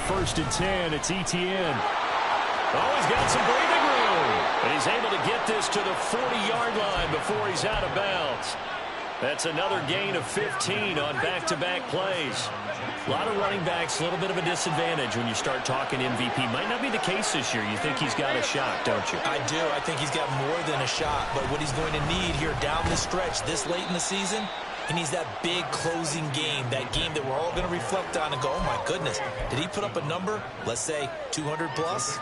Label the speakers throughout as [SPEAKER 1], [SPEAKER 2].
[SPEAKER 1] first and 10. It's Etienne. Oh, he's got some breathing room. And he's able to get this to the 40-yard line before he's out of bounds. That's another gain of 15 on back-to-back plays. A lot of running backs, a little bit of a disadvantage when you start talking MVP. Might not be the case this year. You think he's got a shot, don't you?
[SPEAKER 2] I do. I think he's got more than a shot. But what he's going to need here down the stretch this late in the season, he needs that big closing game, that game that we're all going to reflect on and go, oh, my goodness, did he put up a number, let's say, 200-plus?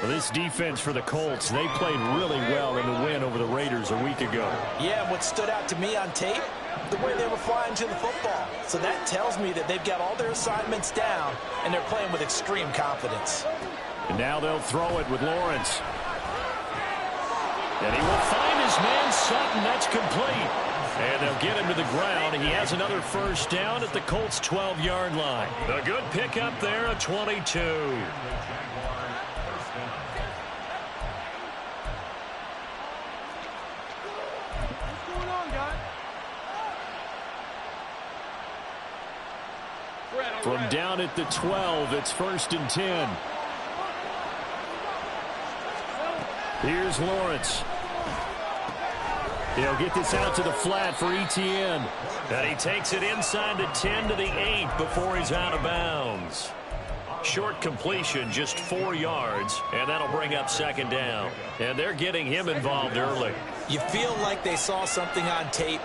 [SPEAKER 1] Well, this defense for the Colts, they played really well in the win over the Raiders a week ago.
[SPEAKER 2] Yeah, and what stood out to me on tape, the way they were flying to the football. So that tells me that they've got all their assignments down, and they're playing with extreme confidence.
[SPEAKER 1] And now they'll throw it with Lawrence. And he will find his man Sutton. That's complete. And they'll get him to the ground. He has another first down at the Colts' 12-yard line. A good pickup there, a 22. From down at the 12, it's first and 10. Here's Lawrence. He'll get this out to the flat for Etienne. And he takes it inside the 10 to the 8 before he's out of bounds. Short completion, just 4 yards, and that'll bring up second down. And they're getting him involved early.
[SPEAKER 2] You feel like they saw something on tape,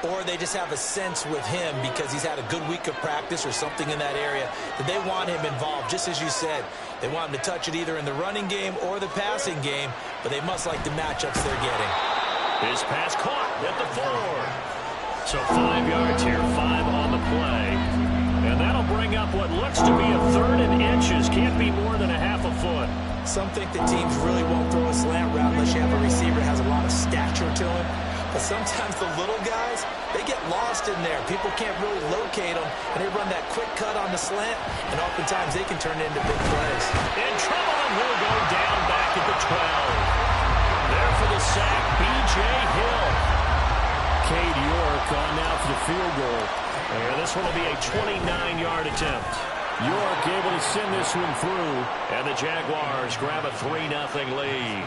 [SPEAKER 2] or they just have a sense with him because he's had a good week of practice or something in that area that they want him involved, just as you said. They want him to touch it either in the running game or the passing game, but they must like the matchups they're getting.
[SPEAKER 1] His pass caught at the 4. So 5 yards here, 5 on the play. And that'll bring up what looks to be a third and inches. Can't be more than a half a foot.
[SPEAKER 2] Some think that teams really won't throw a slant route unless you have a receiver that has a lot of stature to him. But sometimes the little guys, they get lost in there. People can't really locate them, and they run that quick cut on the slant, and oftentimes they can turn it into big plays.
[SPEAKER 1] In trouble, and he'll go down back at the 12. There for the sack, B.J. Hill. Cade York on now for the field goal. And this one will be a 29-yard attempt. York able to send this one through, and the Jaguars grab a 3-0 lead.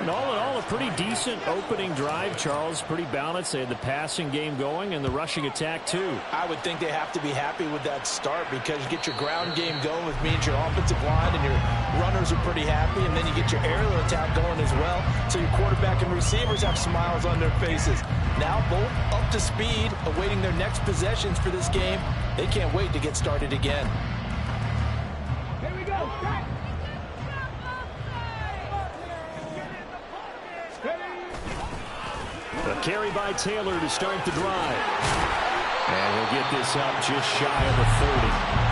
[SPEAKER 1] And all in all, a pretty decent opening drive, Charles. Pretty balanced. They had the passing game going and the rushing attack, too.
[SPEAKER 2] I would think they have to be happy with that start because you get your ground game going, which means your offensive line and your runners are pretty happy, and then you get your aerial attack going as well. So your quarterback and receivers have smiles on their faces. Now both up to speed, awaiting their next possessions for this game. They can't wait to get started again.
[SPEAKER 3] Here we go.
[SPEAKER 1] A carry by Taylor to start the drive. And he'll get this up just shy of the 30.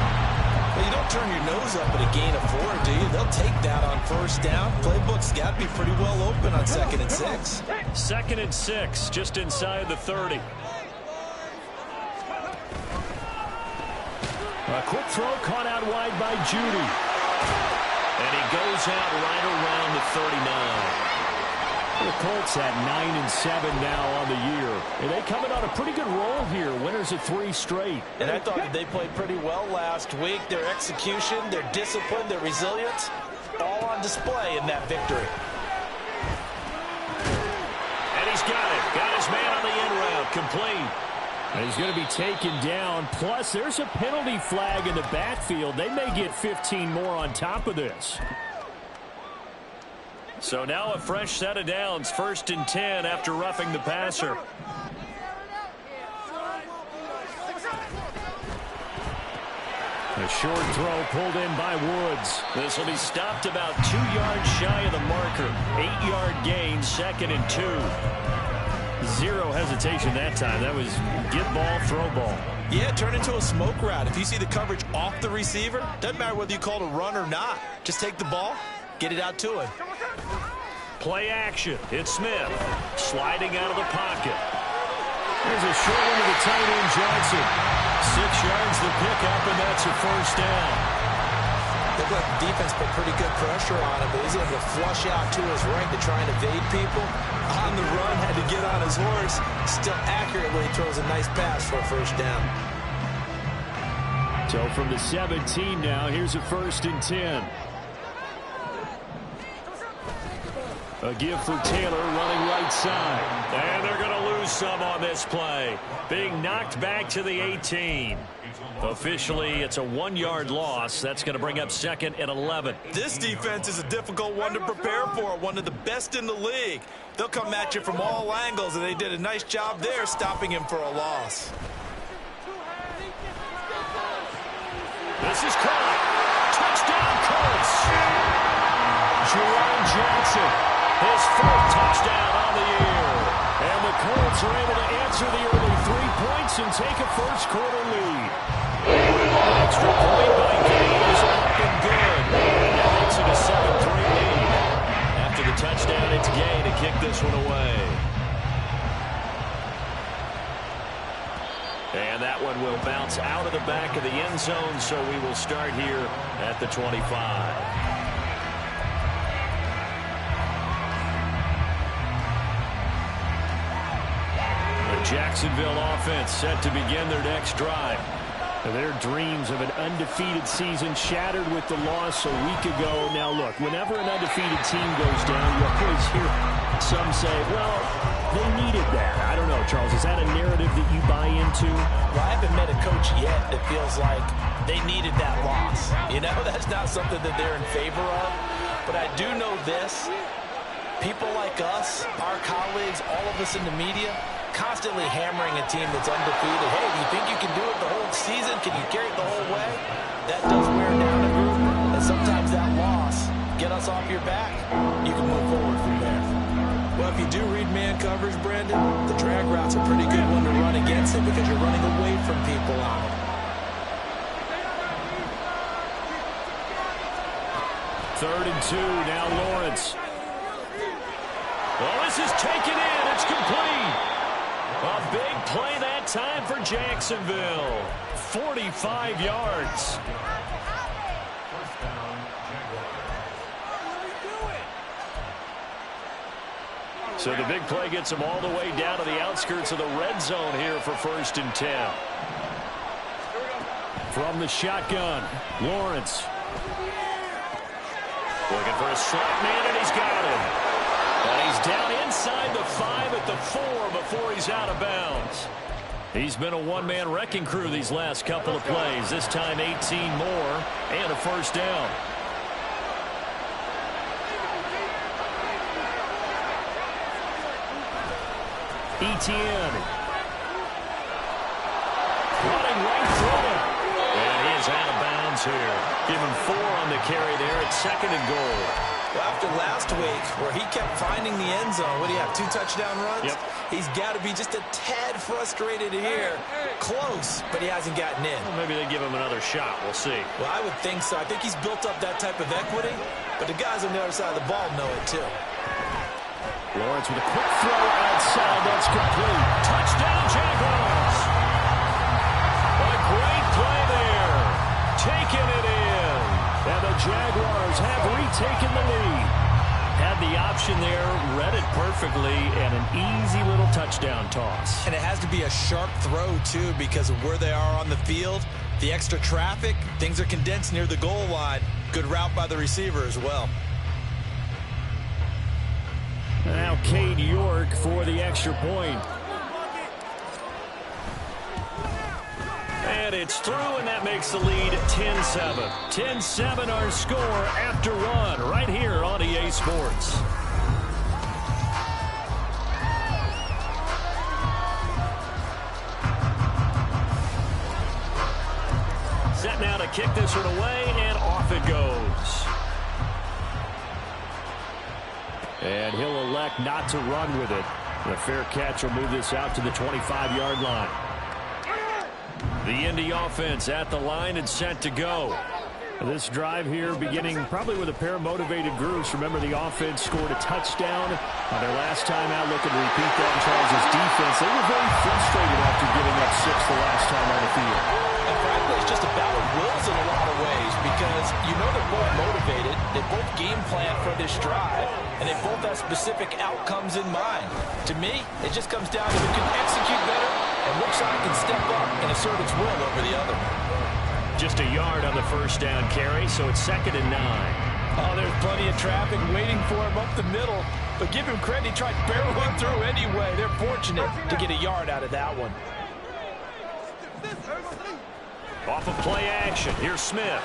[SPEAKER 2] Well, you don't turn your nose up at a gain of 4, do you? They'll take that on first down. Playbook's got to be pretty well open on 2nd and 6.
[SPEAKER 1] 2nd and 6, just inside the 30. A quick throw caught out wide by Judy. And he goes out right around the 39. The Colts at 9-7 now on the year. And they coming on a pretty good roll here. Winners of 3 straight.
[SPEAKER 2] And I thought that they played pretty well last week. Their execution, their discipline, their resilience, all on display in that victory.
[SPEAKER 1] And he's got it. Got his man on the in route. Complete. And he's going to be taken down. Plus, there's a penalty flag in the backfield. They may get 15 more on top of this. So now a fresh set of downs, 1st and 10 after roughing the passer. A short throw pulled in by Woods. This will be stopped about 2 yards shy of the marker. 8-yard gain, 2nd and 2. Zero hesitation that time. That was get ball, throw ball.
[SPEAKER 2] Yeah, turn into a smoke route. If you see the coverage off the receiver, doesn't matter whether you call it a run or not. Just take the ball, get it out to him.
[SPEAKER 1] Play action. It's Smith sliding out of the pocket. There's a short one to the tight end, Johnson. 6 yards the pickup, and that's a first down.
[SPEAKER 2] Looked like the defense put pretty good pressure on him, but he's able to flush out to his right to try and evade people. On the run, had to get on his horse. Still accurately throws a nice pass for a first down.
[SPEAKER 1] So from the 17 now, here's a 1st and 10. A give for Taylor running right side. And they're going to lose some on this play. Being knocked back to the 18. Officially, it's a 1-yard loss. That's going to bring up 2nd and 11.
[SPEAKER 2] This defense is a difficult one to prepare for. One of the best in the league. They'll come at you from all angles, and they did a nice job there stopping him for a loss.
[SPEAKER 1] This is caught. Touchdown, Colts. Jerome Jackson, his 4th touchdown on the year. And the Colts are able to answer the early 3 points and take a first-quarter lead. Extra point by Gain is up and good. And that makes it a 7-3 lead. After the touchdown, it's Gain to kick this one away. And that one will bounce out of the back of the end zone, so we will start here at the 25. The Jacksonville offense set to begin their next drive. Their dreams of an undefeated season shattered with the loss a week ago. Now, look, whenever an undefeated team goes down, you always hear some say, well, they needed that. I don't know, Charles. Is that a narrative that you buy into?
[SPEAKER 2] Well, I haven't met a coach yet that feels like they needed that loss. You know, that's not something that they're in favor of. But I do know this. People like us, our colleagues, all of us in the media, constantly hammering a team that's undefeated. Hey, do you think you can do it the whole season? Can you carry it the whole way? That does wear down a group. And sometimes that loss, get us off your back. You can move forward from there. Well, if you do read man coverage, Brandon, the drag route's a pretty good one to run against it because you're running away from people on it.
[SPEAKER 1] 3rd and 2, now Lawrence. Well, this is taken in. It's complete. A big play that time for Jacksonville. 45 yards. So the big play gets him all the way down to the outskirts of the red zone here for 1st and 10. From the shotgun, Lawrence. Looking for a slot man, and he's got him. And he's down inside the 5 at the 4 before he's out of bounds. He's been a one-man wrecking crew these last couple of plays. This time 18 more and a 1st down. Etienne. Running right through him. And he is out of bounds here. Give him 4 on the carry there at 2nd and goal.
[SPEAKER 2] Well, after last week, where he kept finding the end zone, what do you have, 2 touchdown runs?
[SPEAKER 1] Yep.
[SPEAKER 2] He's got to be just a tad frustrated here. Close, but he hasn't gotten in.
[SPEAKER 1] Well, maybe they give him another shot. We'll see.
[SPEAKER 2] Well, I would think so. I think he's built up that type of equity, but the guys on the other side of the ball know it too.
[SPEAKER 1] Lawrence with a quick throw outside. That's complete. Touchdown, Jaguars. A great play there. Taking it in. And the Jaguars have retaken the lead. Had the option there, read it perfectly, and an easy little touchdown toss.
[SPEAKER 2] And it has to be a sharp throw, too, because of where they are on the field. The extra traffic, things are condensed near the goal line. Good route by the receiver as well.
[SPEAKER 1] Now Cade York for the extra point. And it's through, and that makes the lead 10-7. 10-7 our score after 1 right here on EA Sports. Set now to kick this one away, and off it goes. And he'll elect not to run with it. The fair catch will move this out to the 25-yard line. The Indy offense at the line and set to go. This drive here beginning probably with a pair of motivated groups. Remember, the offense scored a touchdown on their last time out. Looking to repeat that in Charles' defense. They were very frustrated after giving up 6 the last time on the field.
[SPEAKER 2] And frankly, it's just a battle of wills in a lot of ways because you know they're both motivated. They both game plan for this drive, and they both have specific outcomes in mind. To me, it just comes down to who can execute better and which side can step up and assert its will over the other.
[SPEAKER 1] just a yard on the first down carry, so it's 2nd and 9.
[SPEAKER 2] Oh, there's plenty of traffic waiting for him up the middle. But give him credit, he tried barreling through anyway. They're fortunate to get a yard out of that one.
[SPEAKER 1] Off of play action, here's Smith.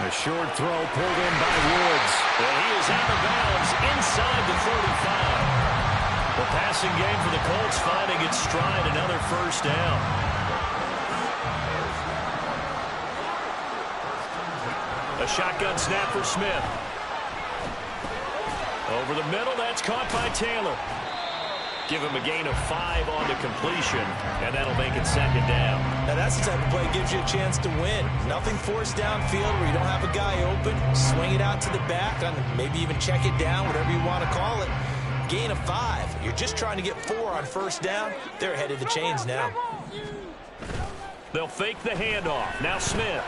[SPEAKER 1] A short throw pulled in by Woods. And he is out of bounds inside the 35. The passing game for the Colts finding its stride, another first down. A shotgun snap for Smith. Over the middle, that's caught by Taylor. Give him a gain of 5 on the completion, and that'll make it 2nd down.
[SPEAKER 2] Now that's the type of play that gives you a chance to win. Nothing forced downfield where you don't have a guy open. Swing it out to the back, and maybe even check it down, whatever you want to call it. Gain of 5. You're just trying to get 4 on first down. They're ahead of the chains now.
[SPEAKER 1] They'll fake the handoff. Now Smith.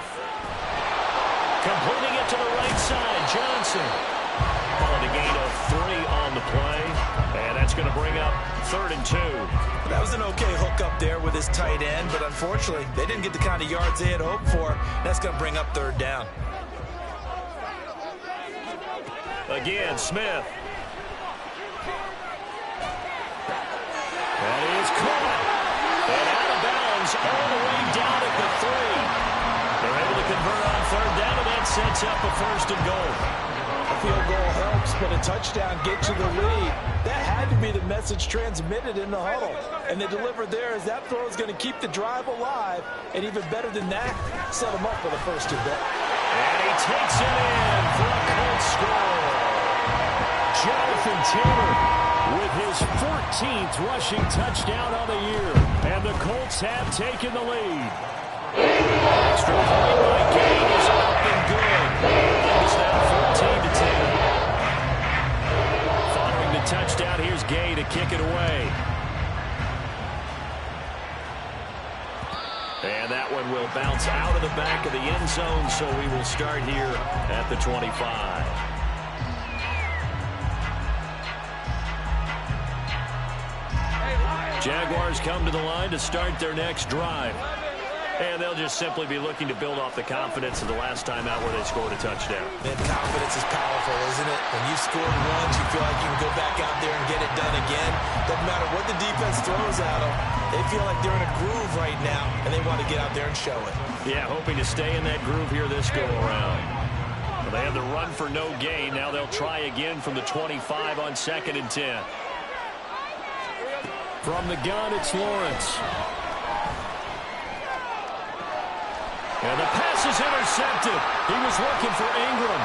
[SPEAKER 1] Completing it to the right side, Johnson. Calling a gain of 3 on the play. And that's going to bring up 3rd and 2.
[SPEAKER 2] That was an okay hook up there with his tight end, but unfortunately, they didn't get the kind of yards they had hoped for. That's going to bring up 3rd down.
[SPEAKER 1] Again, Smith. That is caught. And out of bounds all the way down at the 3. They're able to convert on 3rd down, and that sets up a 1st and goal.
[SPEAKER 2] A field goal helps, but a touchdown gets you the lead. That had to be the message transmitted in the huddle. And they delivered there as that throw is going to keep the drive alive. And even better than that, set them up for the 1st and goal.
[SPEAKER 1] And he takes it in for a Colts score. Jonathan Taylor with his 14th rushing touchdown on the year. And the Colts have taken the lead. Extra point by Gay is up and good. It's now 14-10. Following the touchdown, here's Gay to kick it away. And that one will bounce out of the back of the end zone, so we will start here at the 25. Jaguars come to the line to start their next drive. And they'll just simply be looking to build off the confidence of the last time out where they scored a touchdown.
[SPEAKER 2] Man, confidence is powerful, isn't it? When you've scored once, you feel like you can go back out there and get it done again. Doesn't matter what the defense throws at them. They feel like they're in a groove right now, and they want to get out there and show it.
[SPEAKER 1] Yeah, hoping to stay in that groove here this go-around. Well, they have the run for no gain. Now they'll try again from the 25 on 2nd and 10. From the gun, it's Lawrence. And the pass is intercepted. He was looking for Ingram.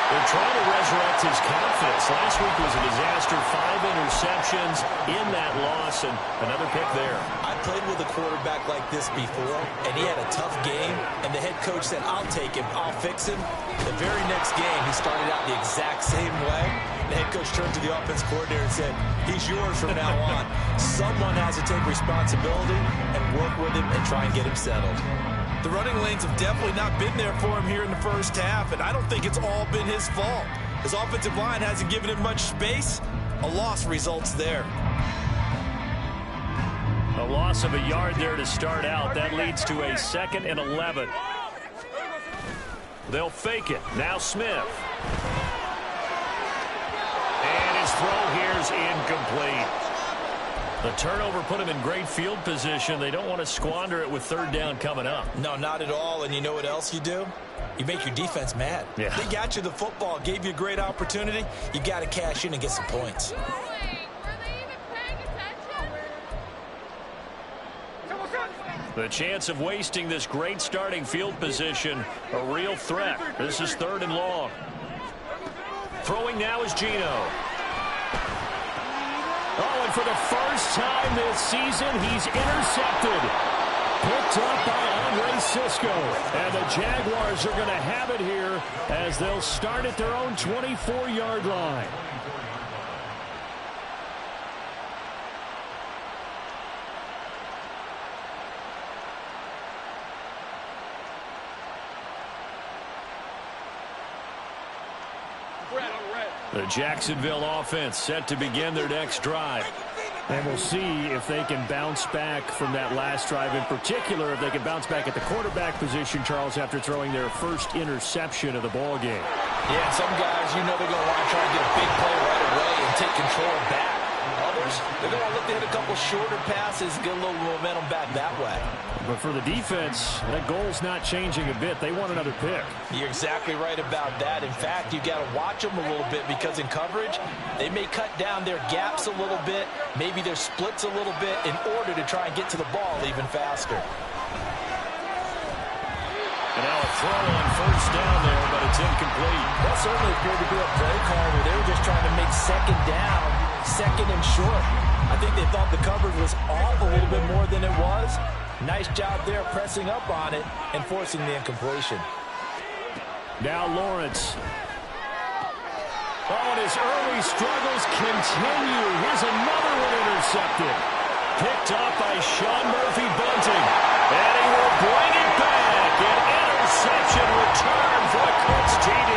[SPEAKER 1] They're trying to resurrect his confidence. Last week was a disaster. 5 interceptions in that loss, and another pick there.
[SPEAKER 2] I played with a quarterback like this before, and he had a tough game, and the head coach said, I'll take him, I'll fix him. The very next game, he started out the exact same way. The head coach turned to the offense coordinator and said, he's yours from now on. Someone has to take responsibility and work with him and try and get him settled. The running lanes have definitely not been there for him here in the first half, and I don't think it's all been his fault. His offensive line hasn't given him much space. A loss results there.
[SPEAKER 1] A loss of a yard there to start out. That leads to a 2nd and 11. They'll fake it. Now Smith. And his throw here is incomplete. The turnover put him in great field position. They don't want to squander it with 3rd down coming up.
[SPEAKER 2] No, not at all. And you know what else you do? You make your defense mad.
[SPEAKER 1] Yeah.
[SPEAKER 2] They got you the football, gave you a great opportunity. You got to cash in and get some points.
[SPEAKER 1] The chance of wasting this great starting field position, a real threat. This is 3rd and long. Throwing now is Geno. Oh, and for the first time this season, he's intercepted. Picked up by Andre Sisco. And the Jaguars are going to have it here as they'll start at their own 24-yard line. The Jacksonville offense set to begin their next drive. And we'll see if they can bounce back from that last drive. In particular, if they can bounce back at the quarterback position, Charles, after throwing their first interception of the ball game.
[SPEAKER 2] Yeah, some guys, they're going to want to try and get a big play right away and take control back. Others, they're going to look to hit a couple shorter passes, get a little momentum back that way.
[SPEAKER 1] But for the defense, that goal's not changing a bit. They want another pick.
[SPEAKER 2] You're exactly right about that. In fact, you got to watch them a little bit because in coverage, they may cut down their gaps a little bit, maybe their splits a little bit in order to try and get to the ball even faster.
[SPEAKER 1] And now a throw on first down there, but it's incomplete.
[SPEAKER 2] That certainly appeared to be a play call where they were just trying to make second down, second and short. I think they thought the coverage was off a little bit more than it was. Nice job there pressing up on it and forcing the incompletion. Now Lawrence.
[SPEAKER 1] Oh, and his early struggles continue. Here's another one intercepted. Picked up by Sean Murphy-Bunting. And he will bring it back. An interception return for a Colts TD.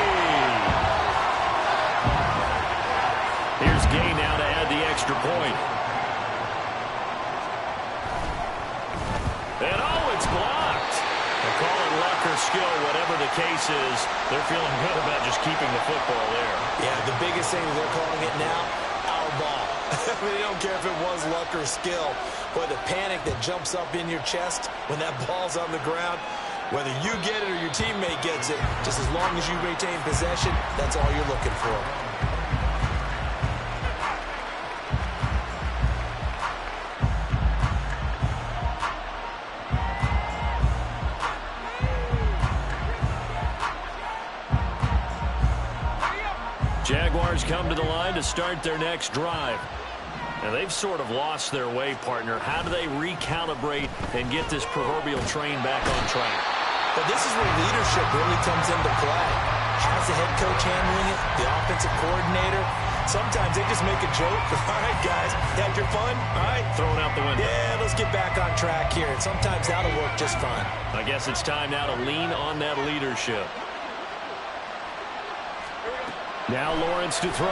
[SPEAKER 1] Here's Gay now to add the extra point. And oh, it's blocked. They call it luck or skill, whatever the case is. They're feeling good about just keeping the football there.
[SPEAKER 2] Yeah, the biggest thing they're calling it now, our ball. They don't care if it was luck or skill. Boy, the panic that jumps up in your chest when that ball's on the ground, whether you get it or your teammate gets it, just as long as you retain possession, that's all you're looking for.
[SPEAKER 1] Jaguars come to the line to start their next drive. Now, they've sort of lost their way, partner. How do they recalibrate and get this proverbial train back on track?
[SPEAKER 2] But this is where leadership really comes into play. How's the head coach handling it? The offensive coordinator? Sometimes they just make a joke. All right, guys, had your fun? All right.
[SPEAKER 1] Thrown out the window.
[SPEAKER 2] Yeah, let's get back on track here. And sometimes that'll work just fine.
[SPEAKER 1] I guess it's time now to lean on that leadership. Now Lawrence to throw.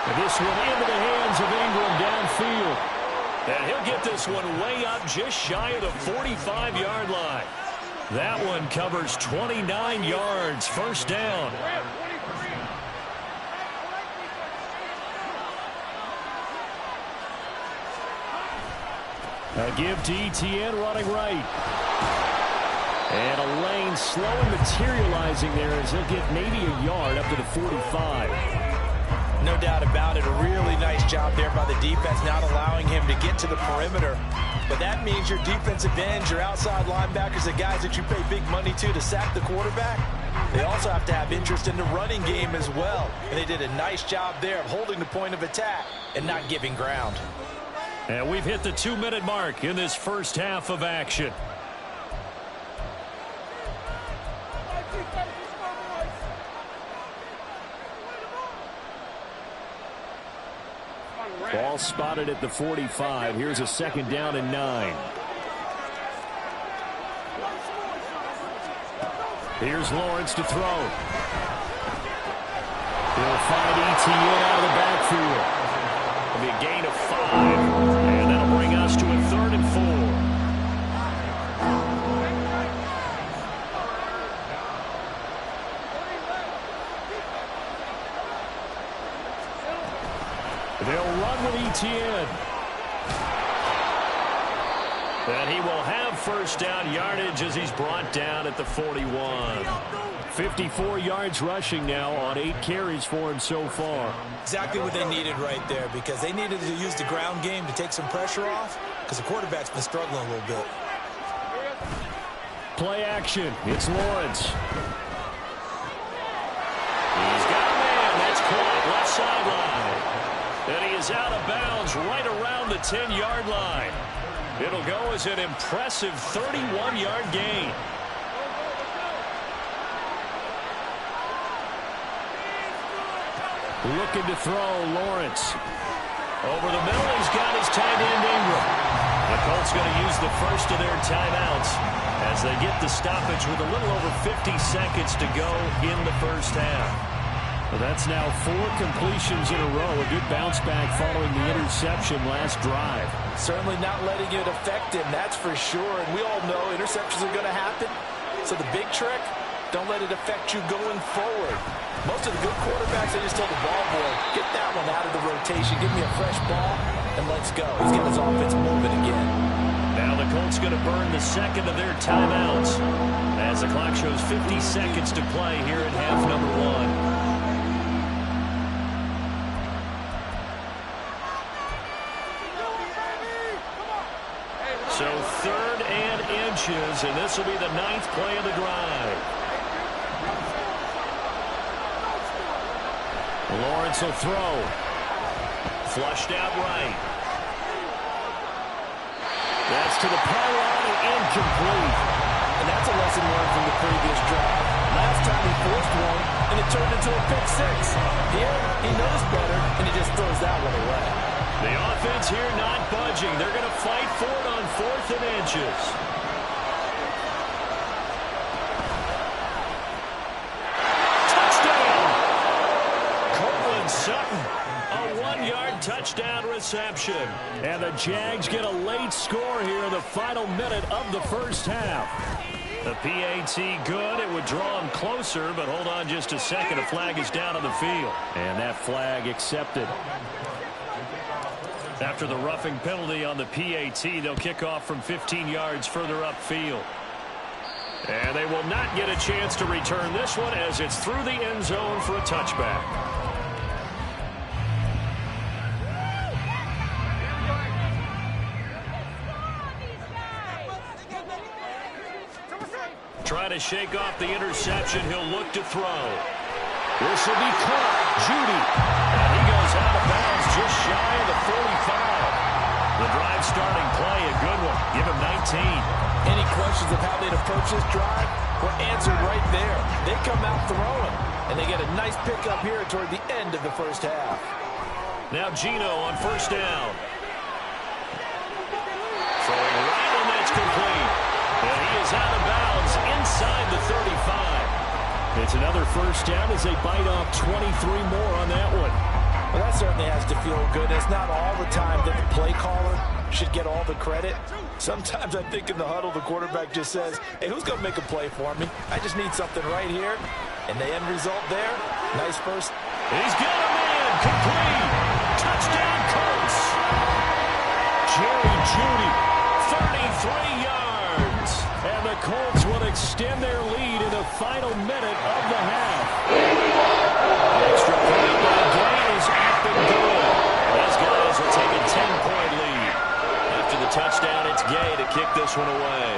[SPEAKER 1] And this one into the hands of Ingram downfield. And he'll get this one way up just shy of the 45-yard line. That one covers 29 yards. First down. A give to Etienne running right. And a lane slowly materializing there as he'll get maybe a yard up to the 45.
[SPEAKER 2] No doubt about it. A really nice job there by the defense, not allowing him to get to the perimeter. But that means your defensive ends, your outside linebackers, the guys that you pay big money to sack the quarterback, they also have to have interest in the running game as well. And they did a nice job there of holding the point of attack and not giving ground.
[SPEAKER 1] And we've hit the 2-minute mark in this first half of action. Ball spotted at the 45. Here's a second down and 9. Here's Lawrence to throw. He'll find Etienne out of the backfield. It'll be a gain of 5. And that'll bring us to a 3rd and 4. They'll run with Etienne. And he will have first down yardage as he's brought down at the 41. 54 yards rushing now on 8 carries for him so far.
[SPEAKER 2] Exactly what they needed right there, because they needed to use the ground game to take some pressure off, because the quarterback's been struggling a little bit.
[SPEAKER 1] Play action. It's Lawrence. He's got a man. That's caught left sideline. And he is out of bounds right around the 10-yard line. It'll go as an impressive 31-yard gain. Looking to throw, Lawrence. Over the middle, he's got his tight end, Ingram. The Colts going to use the first of their timeouts as they get the stoppage with a little over 50 seconds to go in the first half. Well, that's now 4 completions in a row. A good bounce back following the interception last drive.
[SPEAKER 2] Certainly not letting it affect him, that's for sure. And we all know interceptions are going to happen. So the big trick, don't let it affect you going forward. Most of the good quarterbacks, they just tell the ball boy, get that one out of the rotation, give me a fresh ball, and let's go. He's got his offense moving again.
[SPEAKER 1] Now the Colts going to burn the second of their timeouts as the clock shows 50 seconds to play here in half number 1. So 3rd and inches, and this will be the 9th play of the drive. Lawrence will throw. Flushed out right. That's to the pylon and incomplete.
[SPEAKER 2] And that's a lesson learned from the previous drive. Last time he forced one, and it turned into a pick 6. Here, he knows better, and he just throws that one away.
[SPEAKER 1] The offense here not budging. They're going to fight for it on 4th and inches. Touchdown! Courtland Sutton, a 1-yard touchdown reception. And the Jags get a late score here in the final minute of the first half. The PAT good. It would draw him closer, but hold on just a second. A flag is down on the field. And that flag accepted. After the roughing penalty on the PAT, they'll kick off from 15 yards further upfield. And they will not get a chance to return this one as it's through the end zone for a touchback. Trying to shake off the interception. He'll look to throw. This will be caught. Judy. And he goes out of bounds just shy of the 45. The drive starting play, a good one. Give him 19.
[SPEAKER 2] Any questions of how they'd approach this drive were answered right there. They come out throwing, and they get a nice pickup here toward the end of the first half.
[SPEAKER 1] Now Gino on first down. Throwing right, and that's complete. And he is out of bounds inside the 35. It's another first down as they bite off 23 more on that one.
[SPEAKER 2] Well, that certainly has to feel good. It's not all the time that the play caller should get all the credit. Sometimes I think in the huddle, the quarterback just says, hey, who's going to make a play for me? I just need something right here. And the end result there, nice first.
[SPEAKER 1] He's got a man, complete. Touchdown, Colts. Jerry Jeudy, 33 yards. And the Colts will extend their lead in the final minute of the half. The extra point by Gay is up and good. These guys will take a 10-point lead. After the touchdown, it's Gay to kick this one away.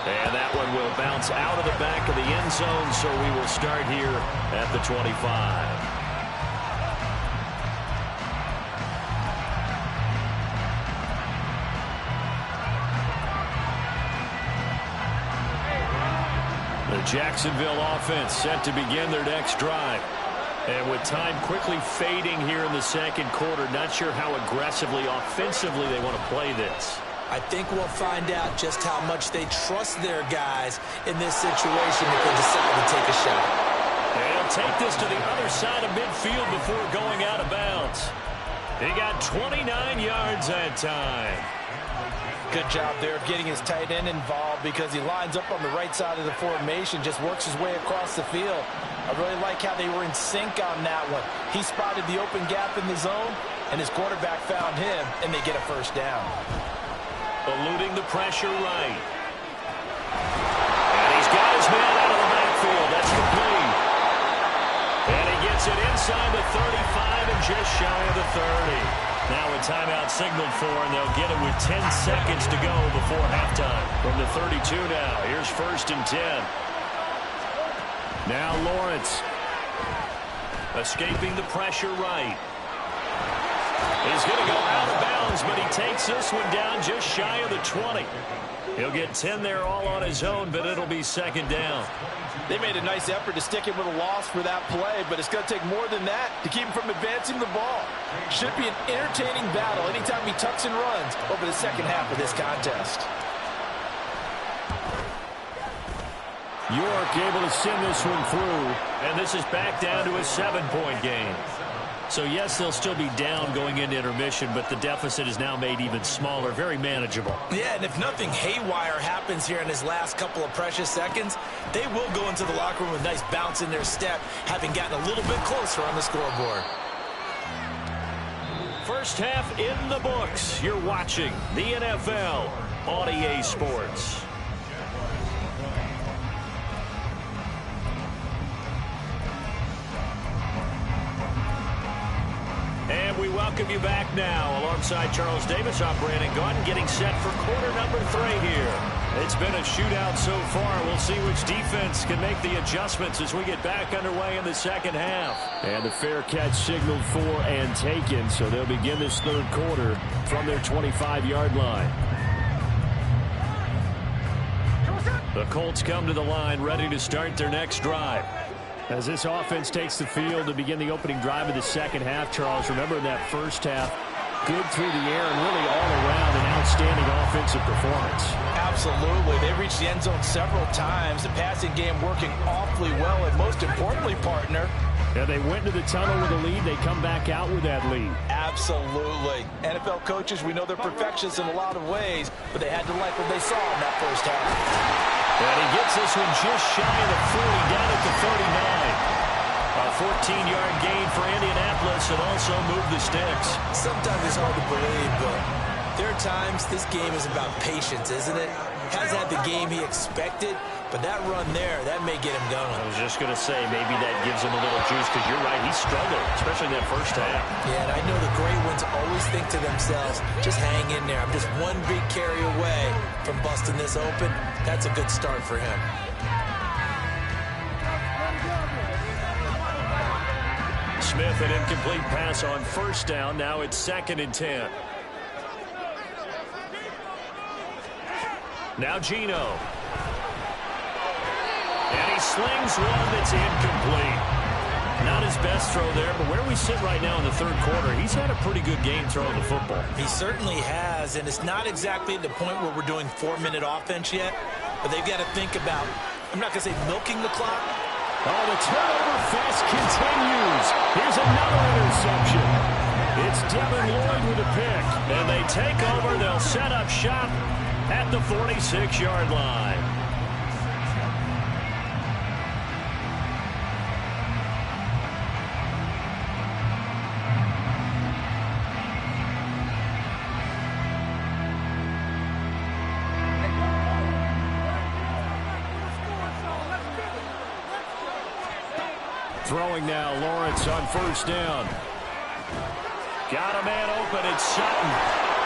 [SPEAKER 1] And that one will bounce out of the back of the end zone, so we will start here at the 25. The Jacksonville offense set to begin their next drive. And with time quickly fading here in the second quarter, not sure how aggressively, offensively they want to play this.
[SPEAKER 2] I think we'll find out just how much they trust their guys in this situation if they decide to take a shot.
[SPEAKER 1] They'll take this to the other side of midfield before going out of bounds. He got 29 yards that time.
[SPEAKER 2] Good job there of getting his tight end involved because he lines up on the right side of the formation, just works his way across the field. I really like how they were in sync on that one. He spotted the open gap in the zone, and his quarterback found him, and they get a first down.
[SPEAKER 1] Eluding the pressure right. And he's got his man out of the backfield. That's complete. And he gets it inside the 35 and just shy of the 30. Now a timeout signaled for, and they'll get it with 10 seconds to go before halftime. From the 32 now, here's 1st and 10. Now Lawrence. Escaping the pressure right. He's going to go out of bounds, but he takes this one down just shy of the 20. He'll get 10 there all on his own, but it'll be 2nd down.
[SPEAKER 2] They made a nice effort to stick him with a loss for that play, but it's going to take more than that to keep him from advancing the ball. Should be an entertaining battle anytime he tucks and runs over the second half of this contest.
[SPEAKER 1] York able to send this one through. And this is back down to a 7-point game. So, yes, they'll still be down going into intermission, but the deficit is now made even smaller, very manageable.
[SPEAKER 2] Yeah, and if nothing haywire happens here in his last couple of precious seconds, they will go into the locker room with a nice bounce in their step, having gotten a little bit closer on the scoreboard.
[SPEAKER 1] First half in the books. You're watching the NFL on EA Sports. And we welcome you back now. Alongside Charles Davis, I'm Brandon Gaudin, getting set for quarter number 3 here. It's been a shootout so far. We'll see which defense can make the adjustments as we get back underway in the second half. And the fair catch signaled for and taken, so they'll begin this third quarter from their 25-yard line. The Colts come to the line ready to start their next drive. As this offense takes the field to begin the opening drive of the second half, Charles, remember in that first half, good through the air and really all around an outstanding offensive performance.
[SPEAKER 2] Absolutely. They reached the end zone several times. The passing game working awfully well, and most importantly, partner,
[SPEAKER 1] yeah, they went to the tunnel with a lead. They come back out with that lead.
[SPEAKER 2] Absolutely. NFL coaches, we know they're perfectionists in a lot of ways, but they had to like what they saw in that first half.
[SPEAKER 1] And he gets this one just shy of the 40, down at the 39. A 14-yard gain for Indianapolis, and also move the sticks.
[SPEAKER 2] Sometimes it's hard to believe, but there are times this game is about patience, isn't it? Hasn't had the game he expected, but that run there, that may get him going.
[SPEAKER 1] I was just going to say, maybe that gives him a little juice, because you're right, he struggled, especially in that first half.
[SPEAKER 2] Yeah, and I know the great ones always think to themselves, just hang in there. I'm just one big carry away from busting this open. That's a good start for him.
[SPEAKER 1] Smith, an incomplete pass on first down. Now it's 2nd and 10. Now Geno. And he slings one that's incomplete. Not his best throw there, but where we sit right now in the third quarter, he's had a pretty good game throwing the football.
[SPEAKER 2] He certainly has, and it's not exactly at the point where we're doing 4-minute offense yet, but they've got to think about, I'm not going to say milking the clock.
[SPEAKER 1] Oh, the turnover fest continues. Here's another interception. It's Devin Lloyd with a pick, and they take over. They'll set up shop at the 46-yard line. Throwing now, Lawrence on first down. Got a man open, it's Sutton.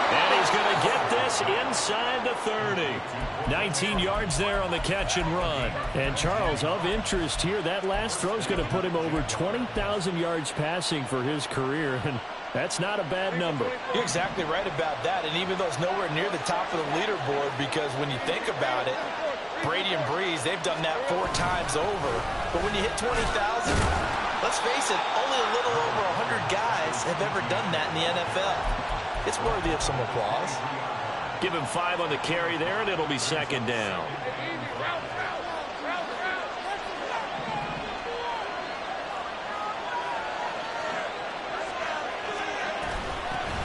[SPEAKER 1] And he's going to get this inside the 30. 19 yards there on the catch and run. And Charles, of interest here, that last throw is going to put him over 20,000 yards passing for his career. And that's not a bad number.
[SPEAKER 2] You're exactly right about that. And even though it's nowhere near the top of the leaderboard, because when you think about it, Brady and Breeze, they've done that 4 times over. But when you hit 20,000, let's face it, only a little over 100 guys have ever done that in the NFL. It's worthy of some applause.
[SPEAKER 1] Give him 5 on the carry there, and it'll be 2nd down.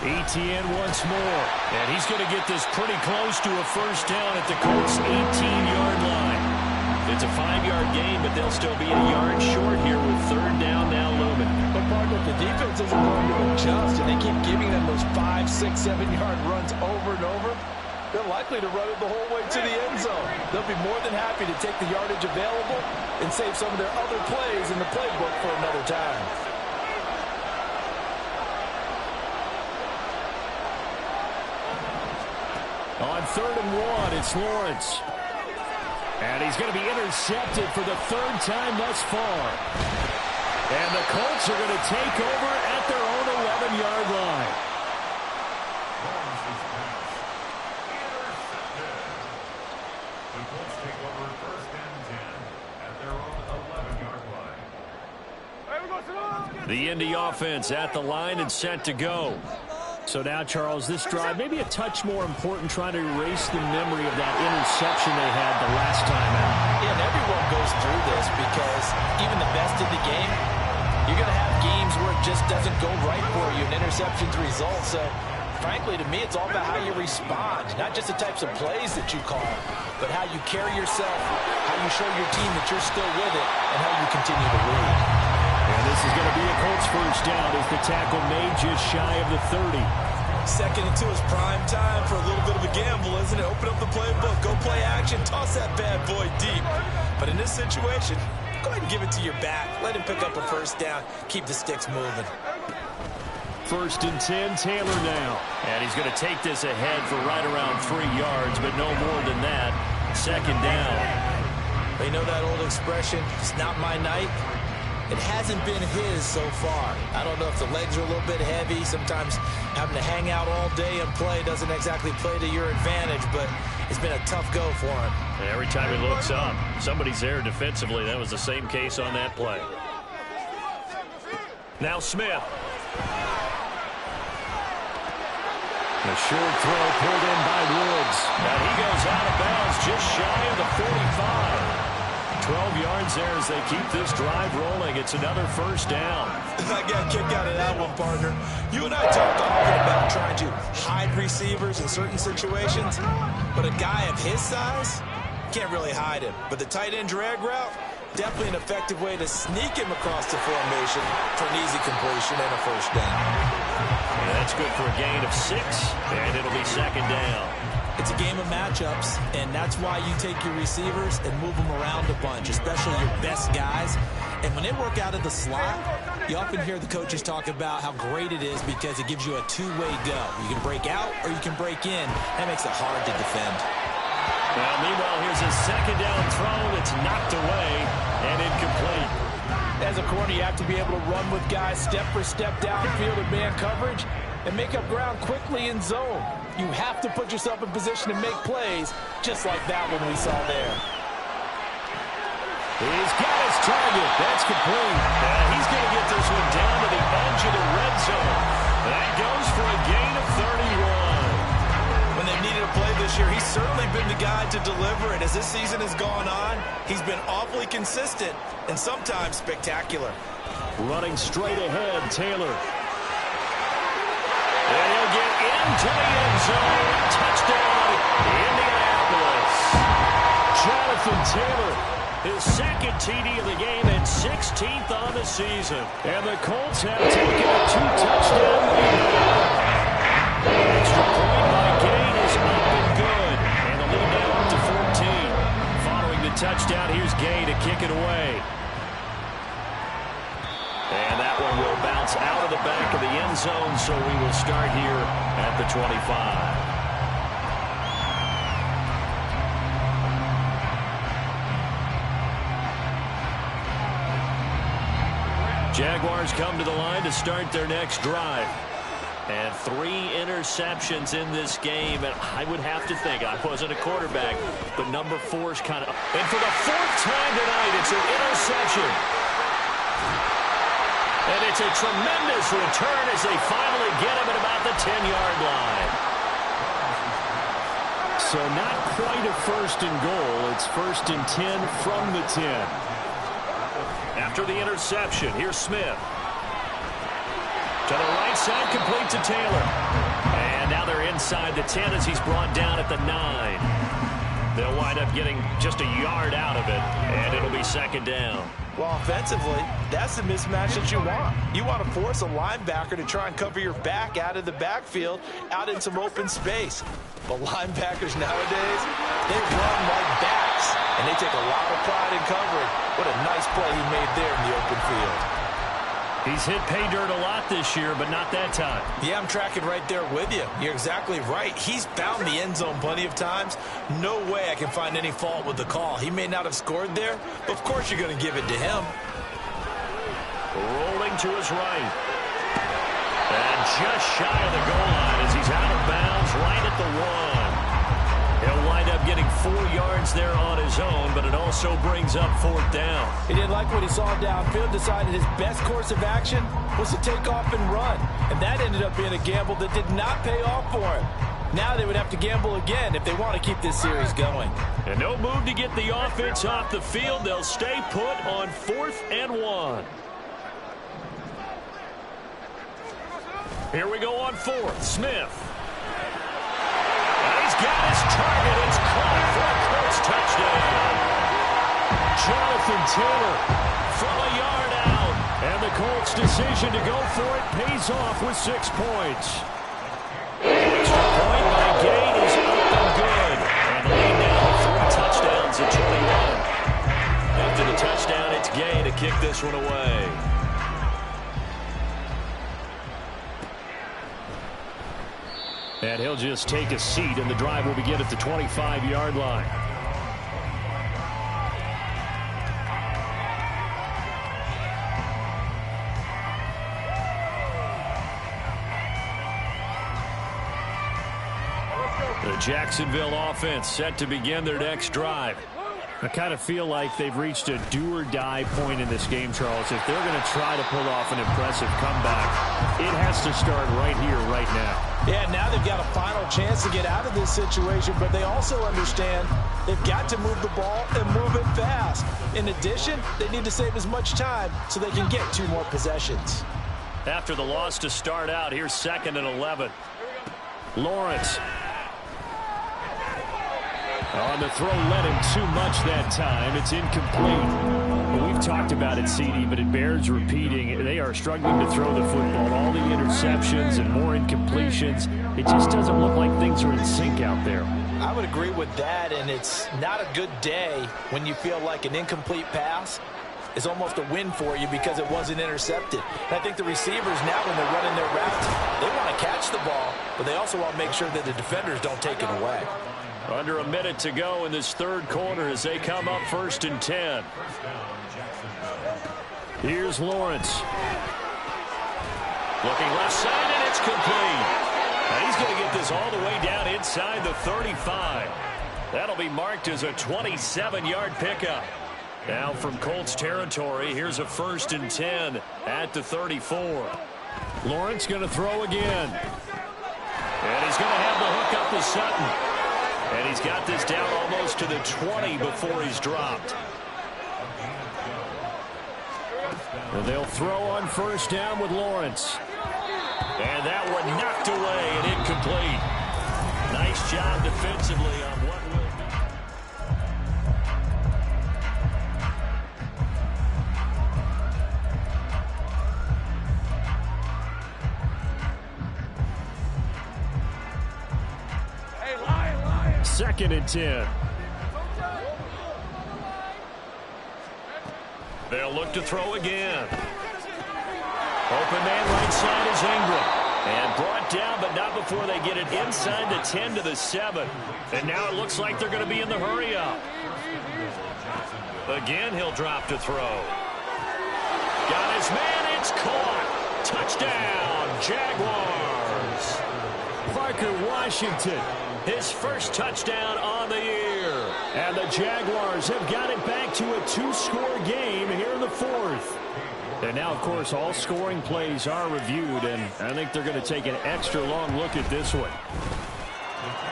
[SPEAKER 1] Etienne once more. And he's going to get this pretty close to a first down at the Colts' 18-yard line. It's a 5-yard gain, but they'll still be a yard short here with 3rd down now looming.
[SPEAKER 2] But, partner, if the defense isn't going to adjust and they keep giving them those 5, 6, 7-yard runs over and over, they're likely to run it the whole way to the end zone. They'll be more than happy to take the yardage available and save some of their other plays in the playbook for another time.
[SPEAKER 1] On 3rd and 1, it's Lawrence. And he's going to be intercepted for the 3rd time thus far. And the Colts are going to take over at their own 11-yard line.
[SPEAKER 4] The Colts take over 1st and 10 at their own 11-yard line.
[SPEAKER 1] The Indy offense at the line and set to go. So now, Charles, this drive maybe a touch more important, trying to erase the memory of that interception they had the last time out.
[SPEAKER 2] Yeah, and everyone because even the best in the game, you're going to have games where it just doesn't go right for you, and interceptions result. So, frankly, to me, it's all about how you respond, not just the types of plays that you call, but how you carry yourself, how you show your team that you're still with it, and how you continue to lead.
[SPEAKER 1] And this is going to be a Colts first down as the tackle made just shy of the 30.
[SPEAKER 2] 2nd and 2 is prime time for a little bit of a gamble, isn't it? Open up the playbook, go play action, toss that bad boy deep. But in this situation, go ahead and give it to your back. Let him pick up a first down. Keep the sticks moving.
[SPEAKER 1] 1st and 10, Taylor now. And he's going to take this ahead for right around 3 yards, but no more than that. 2nd down.
[SPEAKER 2] You know that old expression, it's not my night? It hasn't been his so far. I don't know if the legs are a little bit heavy. Sometimes having to hang out all day and play doesn't exactly play to your advantage, but it's been a tough go for him.
[SPEAKER 1] Every time he looks up, somebody's there defensively. That was the same case on that play. Now Smith. A short throw pulled in by Woods. And he goes out of bounds just shy of the 45. 12 yards there as they keep this drive rolling. It's another first down.
[SPEAKER 2] I got a kick out of that one, partner. You and I talked often about trying to hide receivers in certain situations, but a guy of his size can't really hide him. But the tight end drag route, definitely an effective way to sneak him across the formation for an easy completion and a first down.
[SPEAKER 1] And that's good for a gain of 6, and it'll be 2nd down.
[SPEAKER 2] It's a game of matchups, and that's why you take your receivers and move them around a bunch, especially your best guys. And when they work out of the slot, you often hear the coaches talk about how great it is because it gives you a two-way go. You can break out or you can break in. That makes it hard to defend.
[SPEAKER 1] Well, meanwhile, here's a 2nd down throw. It's knocked away and incomplete.
[SPEAKER 3] As a corner, you have to be able to run with guys step for step downfield in man coverage and make up ground quickly in zone. You have to put yourself in position to make plays, just like that one we saw there.
[SPEAKER 1] He's got his target. That's complete. And he's going to get this one down to the edge of the red zone. That goes for a gain of 31.
[SPEAKER 2] When they've needed a play this year, he's certainly been the guy to deliver it. As this season has gone on, he's been awfully consistent and sometimes spectacular.
[SPEAKER 1] Running straight ahead, Taylor. And he'll get into the end zone. Touchdown, Indianapolis. Jonathan Taylor, his 2nd TD of the game and 16th on the season. And the Colts have taken a 2-touchdown lead. Extra point by Gay is up and good. And the lead now up to 14. Following the touchdown, here's Gay to kick it away. And that one will bounce out of the back of the end zone, so we will start here at the 25. Jaguars come to the line to start their next drive. And 3 interceptions in this game, and I would have to think, I wasn't a quarterback, but number 4's kind of... And for the 4th time tonight, it's an interception. And it's a tremendous return as they finally get him at about the 10-yard line. So not quite a 1st and goal. It's 1st and 10 from the 10. After the interception, here's Smith. To the right side, complete to Taylor. And now they're inside the 10 as he's brought down at the 9. They'll wind up getting just a yard out of it, and it'll be 2nd down.
[SPEAKER 2] Well, offensively, that's the mismatch that you want. You want to force a linebacker to try and cover your back out of the backfield, out in some open space. But linebackers nowadays, they run like backs, and they take a lot of pride in covering. What a nice play he made there in the open field.
[SPEAKER 1] He's hit pay dirt a lot this year, but not that time.
[SPEAKER 2] Yeah, I'm tracking right there with you. You're exactly right. He's found the end zone plenty of times. No way I can find any fault with the call. He may not have scored there, but of course you're going to give it to him.
[SPEAKER 1] Rolling to his right. And just shy of the goal line as he's out of bounds right at the 1. He'll wind up getting 4 yards there on his own, but it also brings up 4th down.
[SPEAKER 3] He didn't like what he saw downfield, decided his best course of action was to take off and run. And that ended up being a gamble that did not pay off for him. Now they would have to gamble again if they want to keep this series going.
[SPEAKER 1] And no move to get the offense off the field. They'll stay put on 4th and 1. Here we go on 4th. Smith. And he's got his target. It's caught for a Colts touchdown. Jonathan Taylor from a yard out. And the Colts' decision to go for it pays off with 6 points. Extra point by Gay is up and good. And the lead now 3 touchdowns at 21. After the touchdown, it's Gay to kick this one away. And he'll just take a seat, and the drive will begin at the 25-yard line. The Jacksonville offense set to begin their next drive. I kind of feel like they've reached a do-or-die point in this game, Charles. If they're going to try to pull off an impressive comeback, it has to start right here, right now.
[SPEAKER 3] Yeah, now they've got a final chance to get out of this situation, but they also understand they've got to move the ball and move it fast. In addition, they need to save as much time so they can get 2 more possessions.
[SPEAKER 1] After the loss to start out, here's 2nd and 11. Lawrence. On the throw, led him too much that time. It's incomplete. Well, we've talked about it, CD, but it bears repeating. They are struggling to throw the football. All the interceptions and more incompletions. It just doesn't look like things are in sync out there.
[SPEAKER 3] I would agree with that, and it's not a good day when you feel like an incomplete pass is almost a win for you because it wasn't intercepted. And I think the receivers now, when they're running their routes, they want to catch the ball, but they also want to make sure that the defenders don't take it away.
[SPEAKER 1] Under a minute to go in this 3rd quarter as they come up 1st and 10. Here's Lawrence. Looking left side, and it's complete. Now he's going to get this all the way down inside the 35. That'll be marked as a 27-yard pickup. Now from Colts territory, here's a 1st and 10 at the 34. Lawrence going to throw again. And he's going to have the hook up to Sutton. And he's got this down almost to the 20 before he's dropped. And they'll throw on 1st down with Lawrence. And that one knocked away and incomplete. Nice job defensively on what will be. 2nd and 10. They'll look to throw again. Open man right side is Ingram. And brought down, but not before they get it inside the 10 to the 7. And now it looks like they're going to be in the hurry up. Again, he'll drop to throw. Got his man, it's caught. Touchdown, Jaguars. Parker Washington, his first touchdown on the year. And the Jaguars have got it back to a 2-score game here in the 4th. And now, of course, all scoring plays are reviewed, and I think they're going to take an extra long look at this one.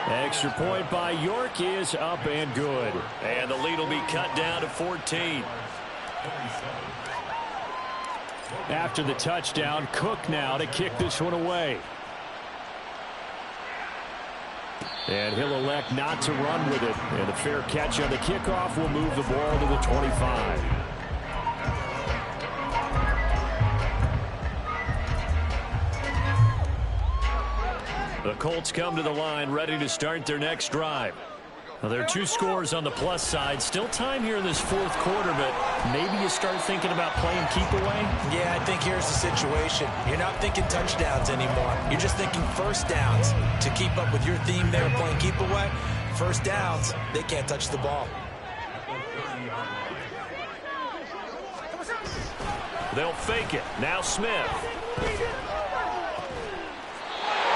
[SPEAKER 1] Extra point by York is up and good. And the lead will be cut down to 14. After the touchdown, Cook now to kick this one away. And he'll elect not to run with it. And the fair catch on the kickoff will move the ball to the 25. The Colts come to the line ready to start their next drive. Well, there are 2 scores on the plus side. Still time here in this 4th quarter, but maybe you start thinking about playing keep away?
[SPEAKER 3] Yeah, I think here's the situation. You're not thinking touchdowns anymore. You're just thinking 1st downs. To keep up with your theme there, playing keep away, 1st downs, they can't touch the ball.
[SPEAKER 1] They'll fake it. Now Smith.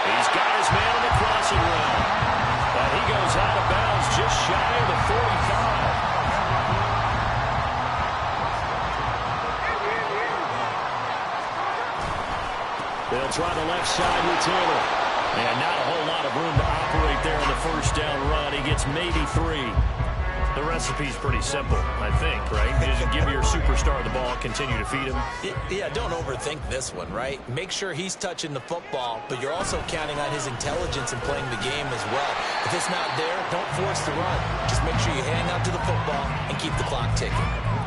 [SPEAKER 1] He's got his man in the crossing route. And he goes out of bounds just shy of the 45. They'll try the left side with Taylor. And not a whole lot lot of room to operate there on the first down run. He gets maybe 3. The recipe's pretty simple, I think, right? You just give your superstar the ball, continue to feed him.
[SPEAKER 2] Yeah, don't overthink this one, right? Make sure he's touching the football, but you're also counting on his intelligence in playing the game as well. If it's not there, don't force the run. Just make sure you hang on to the football and keep the clock ticking.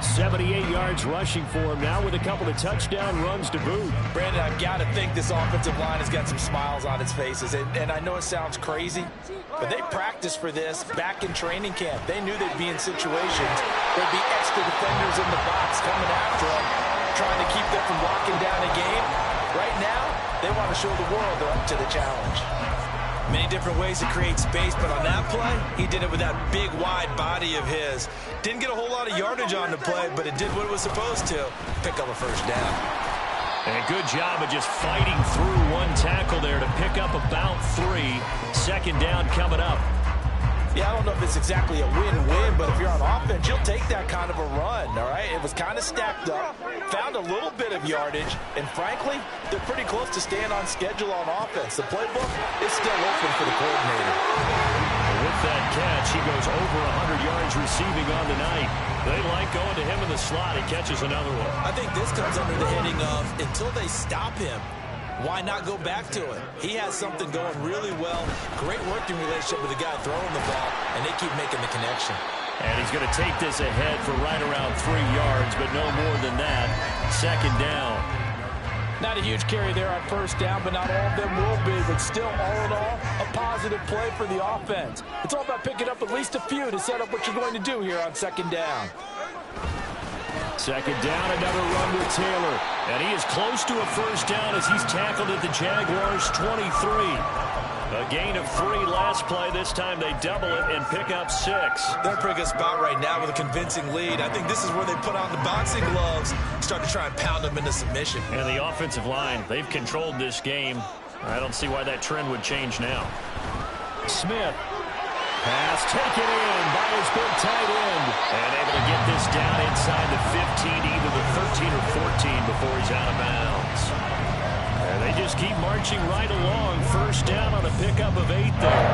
[SPEAKER 1] 78 yards rushing for him now with a couple of touchdown runs to boot.
[SPEAKER 3] Brandon, I've got to think this offensive line has got some smiles on its faces. And I know it sounds crazy, but they practiced for this back in training camp. They knew they'd be in situations there'd be extra defenders in the box coming after them, trying to keep them from locking down a game. Right now, they want to show the world they're up to the challenge.
[SPEAKER 2] Many different ways to create space, but on that play, he did it with that big, wide body of his. Didn't get a whole lot of yardage on the play, but it did what it was supposed to. Pick up a first down.
[SPEAKER 1] And a good job of just fighting through one tackle there to pick up about 3. Second down coming up.
[SPEAKER 3] Yeah, I don't know if it's exactly a win-win, but if you're on offense, you'll take that kind of a run, all right? It was kind of stacked up, found a little bit of yardage, and frankly, they're pretty close to staying on schedule on offense. The playbook is still open for the coordinator.
[SPEAKER 1] With that catch, he goes over 100 yards receiving on the night. They like going to him in the slot. He catches another one.
[SPEAKER 2] I think this comes under the heading of until they stop him, why not go back to it? He has something going really well. Great working relationship with the guy throwing the ball, and they keep making the connection.
[SPEAKER 1] And he's going to take this ahead for right around 3 yards, but no more than that. Second down.
[SPEAKER 3] Not a huge carry there on first down, but not all of them will be. But still, all in all, a positive play for the offense. It's all about picking up at least a few to set up what you're going to do here on second down.
[SPEAKER 1] Second down, another run with Taylor. And he is close to a first down as he's tackled at the Jaguars' 23. A gain of 3 last play. This time they double it and pick up 6.
[SPEAKER 2] They're in a pretty good spot right now with a convincing lead. I think this is where they put on the boxing gloves, start to try and pound them into submission.
[SPEAKER 1] And the offensive line, they've controlled this game. I don't see why that trend would change now. Smith. Pass taken in by his big tight end. And able to get this down inside the 15, either the 13 or 14 before he's out of bounds. And they just keep marching right along. First down on a pickup of 8 there.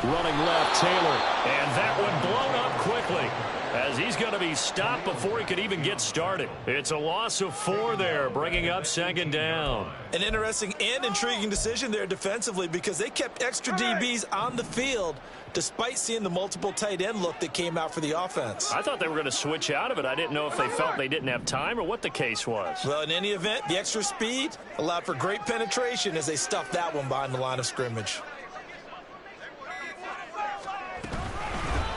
[SPEAKER 1] Running left, Taylor. And that one blown up quickly, as he's going to be stopped before he could even get started. It's a loss of 4 there, bringing up second down.
[SPEAKER 2] An interesting and intriguing decision there defensively, because they kept extra DBs on the field despite seeing the multiple tight end look that came out for the offense.
[SPEAKER 1] I thought they were going to switch out of it. I didn't know if they felt they didn't have time or what the case was.
[SPEAKER 2] Well, in any event, the extra speed allowed for great penetration as they stuffed that one behind the line of scrimmage.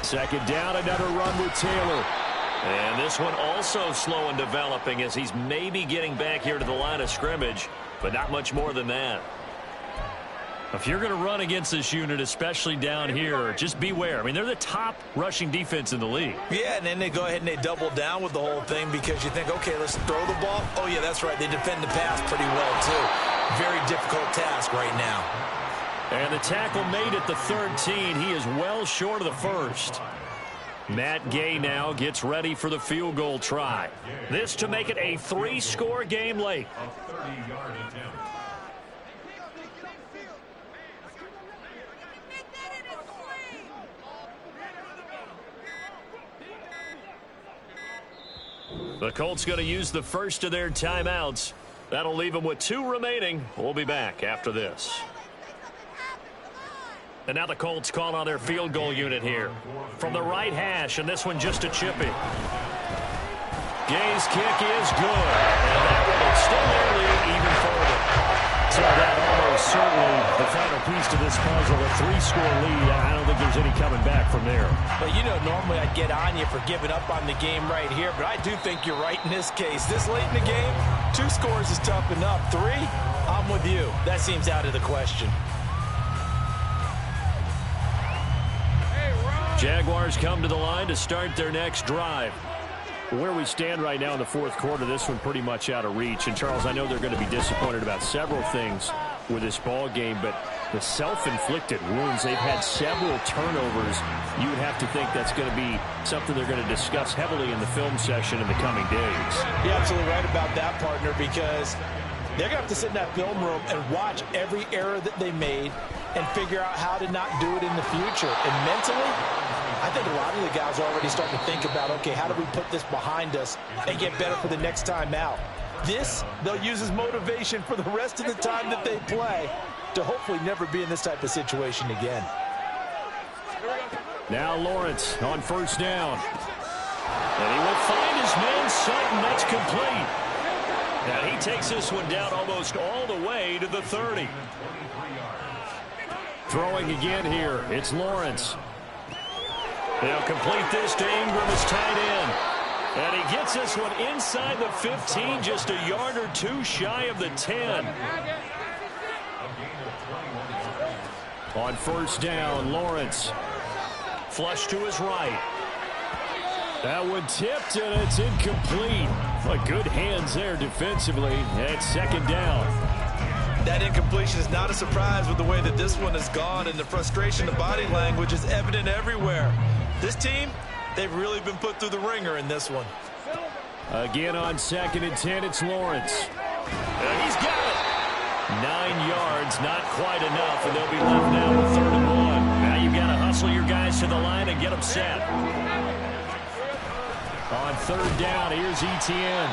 [SPEAKER 1] Second down, another run with Taylor. And this one also slow and developing as he's maybe getting back here to the line of scrimmage, but not much more than that. If you're going to run against this unit, especially down here, just beware. I mean, they're the top rushing defense in the league.
[SPEAKER 2] Yeah, and then they go ahead and they double down with the whole thing because you think, okay, let's throw the ball. Oh, yeah, that's right. They defend the pass pretty well, too. Very difficult task right now.
[SPEAKER 1] And the tackle made at the 13. He is well short of the first. Matt Gay now gets ready for the field goal try. This to make it a 3-score game late.
[SPEAKER 4] A 30-yard attempt.
[SPEAKER 1] The Colts going to use the first of their timeouts. That'll leave them with 2 remaining. We'll be back after this. And now the Colts call on their field goal unit here. From the right hash, and this one just a chippy. Gay's kick is good. And that one will extend their lead even further. So that almost certainly the final piece to this puzzle, a 3-score lead. I don't think there's any coming back from there.
[SPEAKER 3] But you know, normally I'd get on you for giving up on the game right here, but I do think you're right in this case. This late in the game, 2 scores is tough enough. 3, I'm with you. That seems out of the question.
[SPEAKER 1] Jaguars come to the line to start their next drive. Where we stand right now in the 4th quarter, this one pretty much out of reach. And, Charles, I know they're going to be disappointed about several things. with this ball game, but the self-inflicted wounds, they've had several turnovers. You would have to think that's going to be something they're going to discuss heavily in the film session in the coming days.
[SPEAKER 2] You're absolutely right about that, partner, because they're going to have to sit in that film room and watch every error that they made and figure out how to not do it in the future. And mentally, I think a lot of the guys are already starting to think about, okay, how do we put this behind us and get better for the next time out? This, they'll use as motivation for the rest of the time that they play to hopefully never be in this type of situation again.
[SPEAKER 1] Now Lawrence on first down. And he will find his man Sutton. That's complete. Now he takes this one down almost all the way to the 30. Throwing again here. It's Lawrence. They'll complete this to Ingram as tight end. And he gets this one inside the 15, just a yard or two shy of the 10. On first down, Lawrence. Flush to his right. That one tipped, and it's incomplete. But good hands there defensively. And second down.
[SPEAKER 2] That incompletion is not a surprise with the way that this one has gone, and the frustration, the body language is evident everywhere. This team, they've really been put through the ringer in this one.
[SPEAKER 1] Again on 2nd and 10, it's Lawrence. And he's got it. 9 yards, not quite enough, and they'll be left now with 3rd and 1. Now you've got to hustle your guys to the line and get them set. On 3rd down, here's Etienne.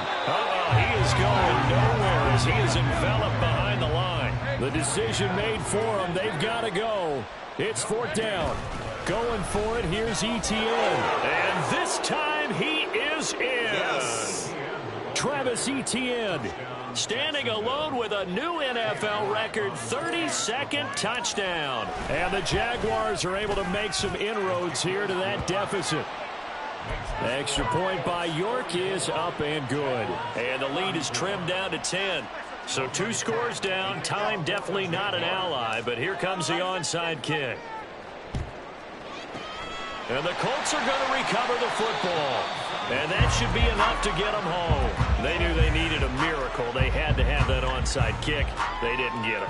[SPEAKER 1] He is going nowhere as he is enveloped behind the line. The decision made for him. They've got to go. It's 4th down. Going for it, here's Etienne. And this time he is in. Yes. Travis Etienne standing alone with a new NFL record 32nd touchdown. And the Jaguars are able to make some inroads here to that deficit. The extra point by York is up and good. And the lead is trimmed down to 10. So 2 scores down. Time definitely not an ally, but here comes the onside kick. And the Colts are going to recover the football. And that should be enough to get them home. They knew they needed a miracle. They had to have that onside kick. They didn't get it.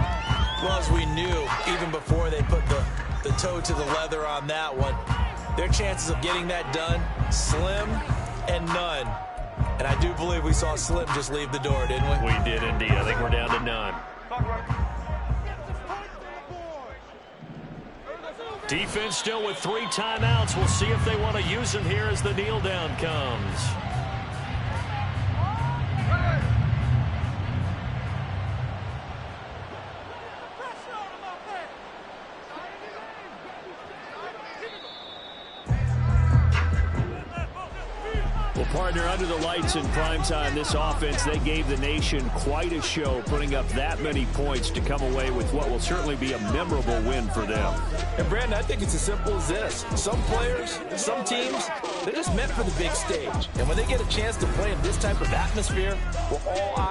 [SPEAKER 2] Well, as we knew, even before they put the toe to the leather on that one, their chances of getting that done, slim and none. And I do believe we saw Slim just leave the door, didn't we?
[SPEAKER 1] We did indeed. I think we're down to none. Defense still with 3 timeouts. We'll see if they want to use them here as the kneel down comes. Well, partner, under the lights in primetime, this offense, they gave the nation quite a show, putting up that many points to come away with what will certainly be a memorable win for them.
[SPEAKER 2] And, Brandon, I think it's as simple as this. Some players, some teams, they're just meant for the big stage. And when they get a chance to play in this type of atmosphere, we're all